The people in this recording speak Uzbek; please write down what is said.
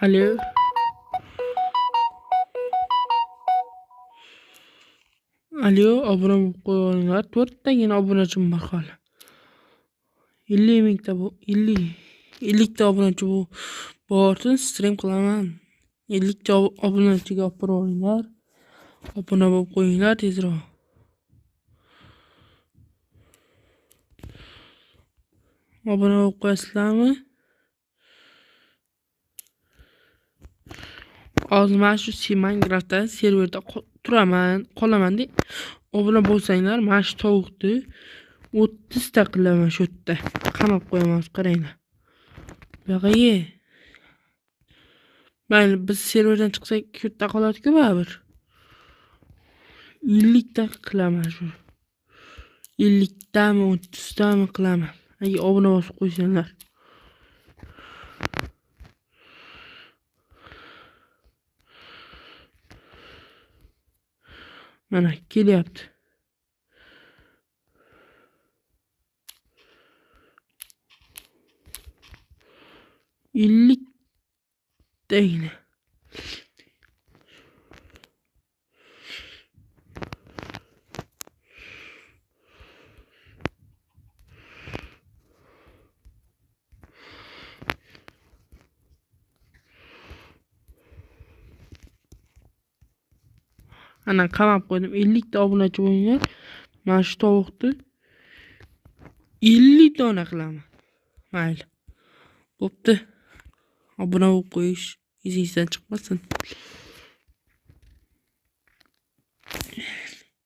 Alo. Alo, obuna bo'lib qo'yinglar. 4 tagina obunachim bor hali. 50 mingta bu 50 ta obunachi bu borsin, stream qilaman. 50 ta obunachiga olib boringlar. Obuna bo'lib qo'yinglar tezroq. Obuna bo'lib qo'yasizlarmi? Hozir mana shu Minecraftda serverda qolaman deb obuna bo'lsanglar, mana shu tovuqni 30 ta qilaman shu yerda. Qamab qo'yaman, qaranglar. Buyoqqa ye. Mayli, biz serverdan chiqsak, shu yerda qoladi-ku baribir. 50 ta qilaman shu. 50 tami, 30 tami qilaman. Agar obuna bosib qo'ysanglar. Mana kelyapti. Tagina. Ana qamab qo'ydim. 50 ta obunachi bo'linglar. Mana shu tovuqni 50 dona qilaman. Mayli. Bo'pti. Obuna bo'lib qo'yish izingizdan chiqmasin.